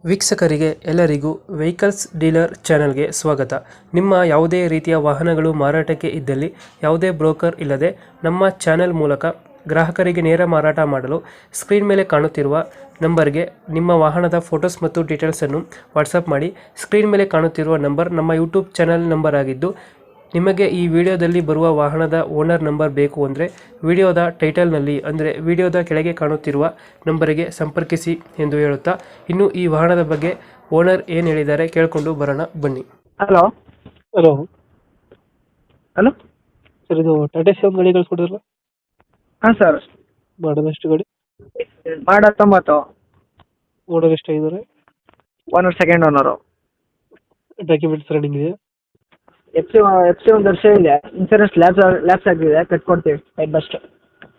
ವೀಕ್ಷಕರಿಗೆ ಎಲ್ಲರಿಗೂ vehicles dealer ಚಾನೆಲ್ಗೆ ಸ್ವಾಗತ. ನಿಮ್ಮ ಯಾವುದೇ ರೀತಿಯ ವಾಹನಗಳು ಮಾರಾಟಕ್ಕೆ ಇದ್ದಲ್ಲಿ ಯಾವುದೇ ಬ್ರೋಕರ್ ಇಲ್ಲದೆ ನಮ್ಮ ಚಾನೆಲ್ ಮೂಲಕ ಗ್ರಾಹಕರಿಗೆ ನೇರ ಮಾರಾಟ ಮಾಡಲು ಸ್ಕ್ರೀನ್ ಮೇಲೆ ಕಾಣುತ್ತಿರುವ ನಂಬರ್ಗೆ ನಿಮ್ಮ ವಾಹನದ ಫೋಟೋಸ್ ಮತ್ತು ಡೀಟೇಲ್ಸನ್ನು ವಾಟ್ಸಪ್ ಮಾಡಿ. ಸ್ಕ್ರೀನ್ ಮೇಲೆ ಕಾಣುತ್ತಿರುವ ನಂಬರ್ ನಮ್ಮ ಯೂಟ್ಯೂಬ್ ಚಾನೆಲ್ ನಂಬರ್ ಆಗಿದ್ದು, ನಿಮಗೆ ಈ ವಿಡಿಯೋದಲ್ಲಿ ಬರುವ ವಾಹನದ ಓನರ್ ನಂಬರ್ ಬೇಕು ಅಂದರೆ ವಿಡಿಯೋದ ಟೈಟಲ್ನಲ್ಲಿ ಅಂದರೆ ವಿಡಿಯೋದ ಕೆಳಗೆ ಕಾಣುತ್ತಿರುವ ನಂಬರಿಗೆ ಸಂಪರ್ಕಿಸಿ ಎಂದು ಹೇಳುತ್ತಾ, ಇನ್ನು ಈ ವಾಹನದ ಬಗ್ಗೆ ಓನರ್ ಏನು ಹೇಳಿದ್ದಾರೆ ಕೇಳಿಕೊಂಡು ಬರೋಣ ಬನ್ನಿ. ಹಲೋ ಹಲೋ ಹಲೋ ಸರ್, ಇದು ಟಾಟಾ ಸಿ ಗಾಡಿ ಕಳಿಸ್ಕೊಡಿದ್ರಲ್ಲ, ಹಾಂ ಸರ್. ಮಾಡೋದು ಎಷ್ಟು ಗಾಡಿ? ಮಾಡ 90 ಓನರ್ ಎಷ್ಟಾಗಿದ್ದಾರೆ? Owner second owner. Documents running ಇದೆಯಾ? ಎಫ್ ಸಿ ಒಂದು ವರ್ಷ ಇದೆ. ಇನ್ಸೂರೆನ್ಸ್ ಲ್ಯಾಪ್ಸ್ ಆಗಿದೆ, ಕಟ್ಕೊಡ್ತೀವಿ ಟೈಮ್ ಬೆಸ್ಟ್.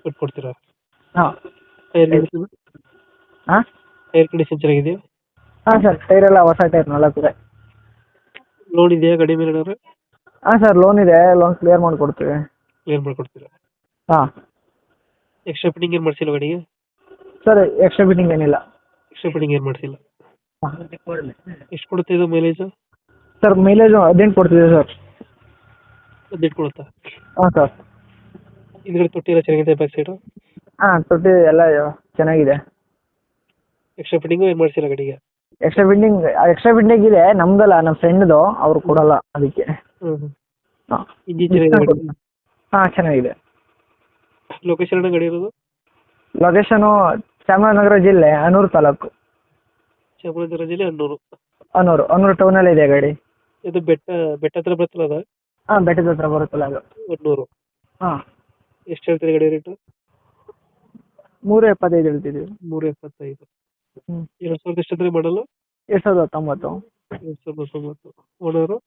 ಕೊಟ್ಕೊಡ್ತೀರಾ? ಹಾಂ ಟೈರ್ ಕಂಡೀಷನ್ ಹಾಂ ಟೈರ್ ಕಂಡೀಷನ್ ಚೆನ್ನಾಗಿದೆಯಾ? ಹಾಂ ಸರ್, ಟೈರ್ ಎಲ್ಲ ಹೊಸ ಟೈರ್ 4 ಇದೆ. ಲೋನ್ ಇದೆಯಾ ಗಾಡಿ ಮೇಲೆ ಏನಾದ್ರು? ಹಾಂ ಸರ್, ಲೋನ್ ಇದೆ. ಲೋನ್ ಕ್ಲಿಯರ್ ಮಾಡಿಕೊಡ್ತೀವಿ. ಕ್ಲಿಯರ್ ಮಾಡ್ಕೊಡ್ತೀರಾ? ಹಾಂ ಎಕ್ಸ್ಟ್ರಾ ಫಿಟ್ಟಿಂಗ್ ಏನು ಮಾಡಿಸಿಲ್ಲ ಗಾಡಿಗೆ? ಸರ್, ಎಕ್ಸ್ಟ್ರಾ ಬಿಟ್ಟಿಂಗ್ ಏನಿಲ್ಲ. ಎಕ್ಸ್ಟ್ರಾ ಫಿಟ್ಟಿಂಗ್ ಏನು ಮಾಡಿಸಿಲ್ಲ. ಹಾಂ ಎಷ್ಟು ಕೊಡುತ್ತೆ ಇದು ಮೈಲೇಜ್? ಸರ್, ಮೈಲೇಜು 18 ಕೊಡ್ತಿದೆ ಸರ್. 18 ಕೊಡುತ್ತಾ? ಹಾಂ ಸರ್. ಹಿಂದ್ಗಡೆ ತೊಟ್ಟಿ ಎಲ್ಲ ಚೆನ್ನಾಗಿದೆ, ಬ್ಯಾಕ್ ಸೈಡು? ಹಾಂ, ತೊಟ್ಟಿ ಎಲ್ಲ ಚೆನ್ನಾಗಿದೆ. ಎಕ್ಸ್ಟ್ರಾ ಫಿಟ್ಟಿಂಗು ಏನು ಮಾಡಿಸಿಲ್ಲ ಗಾಡಿಗೆ? ಎಕ್ಸ್ಟ್ರಾ ಬಿಟ್ಟಿಂಗ್ ಇದೆ, ನಮ್ದಲ್ಲ, ನಮ್ಮ ಫ್ರೆಂಡ್ದು. ಅವ್ರು ಕೊಡಲ್ಲ ಅದಕ್ಕೆ. ಹ್ಞೂ. ಹಾಂ ಇಂಜಿನ್ ಚೆನ್ನಾಗಿದೆ ಗಾಡಿ? ಹಾಂ, ಚೆನ್ನಾಗಿದೆ. ಲೊಕೇಶನ್ ಗಾಡಿ ಇರೋದು? ಲೊಕೇಶನು ಚಾಮರಾಜನಗರ ಜಿಲ್ಲೆ, ಅನೂರು ತಾಲೂಕು. ಚಾಮರಾಜನಗರ ಜಿಲ್ಲೆ ಅಣ್ಣೂರು. ಅನೂರು ಟೌನಲ್ಲಿ ಇದೆ ಗಾಡಿ. ಇದು ಬೆಟ್ಟ ಹತ್ರ ಬರ್ತಲ್ಲ ಅದು? ಹಾಂ, ಬೆಟ್ಟದ ಹತ್ರ ಬರುತ್ತಲ್ಲ ಅದು. ಅಣ್ಣೂರು. ಹಾಂ. ಎಷ್ಟು ಹೇಳ್ತೀರಿ ಗಾಡಿ ರೇಟು? 375 ಹೇಳ್ತಿದ್ದೀವಿ. 375. ಹ್ಞೂ. 2000 ಎಷ್ಟಂದ್ರೆ ಮಾಡಲ್ಲ? 2019. 2019. Owner?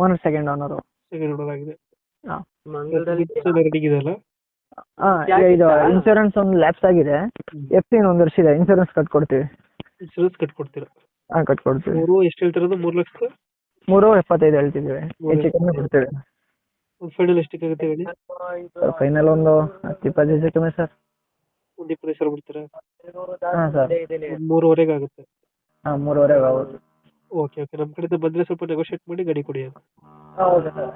Owner second owner. Second owner ಆಗಿದೆ. ಹಾಂ. ರೆಡಿ ಇದೆಯಲ್ಲ? ಹಾಂ, ಇದು ಇನ್ಶೂರೆನ್ಸ್ ಒಂದು ಲ್ಯಾಪ್ಸ್ ಆಗಿದೆ. ಎಫ್ ಸಿ ಒಂದು ವರ್ಷ ಇದೆ. ಇನ್ಶೂರೆನ್ಸ್ ಕಟ್ಕೊಡ್ತೀವಿ. ಇನ್ಶೂರೆನ್ಸ್ ಕಟ್ಕೊಡ್ತೀರಾ? ಹಾಂ, ಕಟ್ಕೊಡ್ತೀವಿ. ಎಷ್ಟು ಹೇಳ್ತಿರೋದು? 3 ಲಕ್ಷ? 375 ಹೇಳ್ತಿದ್ದೀವಿ. ಹೆಚ್ಚು ಕಮ್ಮಿ ಕೊಡ್ತೀವಿ. ಒಂದು ಫೈನಲ್ ಎಷ್ಟಕ್ಕೆ ಆಗುತ್ತೆ ಗಾಡಿ? ಸರ್, ಫೈನಲ್ ಒಂದು 10-20 ಹೆಚ್ಚು ಕಮ್ಮಿ ಸರ್. ಒಂದು 20 ಬಿಡ್ತೀರಾ? ಹಾಂ ಸರ್. 3.5 ಆಗುತ್ತೆ. ಹಾಂ, 3.5 ಆಗುತ್ತೆ. ಓಕೆ ಓಕೆ, ನಮ್ಮ ಕಡೆಯಿಂದ ಬಂದರೆ ಸ್ವಲ್ಪ ನೆಗೋಷಿಯೇಟ್ ಮಾಡಿ ಗಾಡಿ ಕೊಡಿ. ಹಾಂ, ಓಕೆ ಸರ್.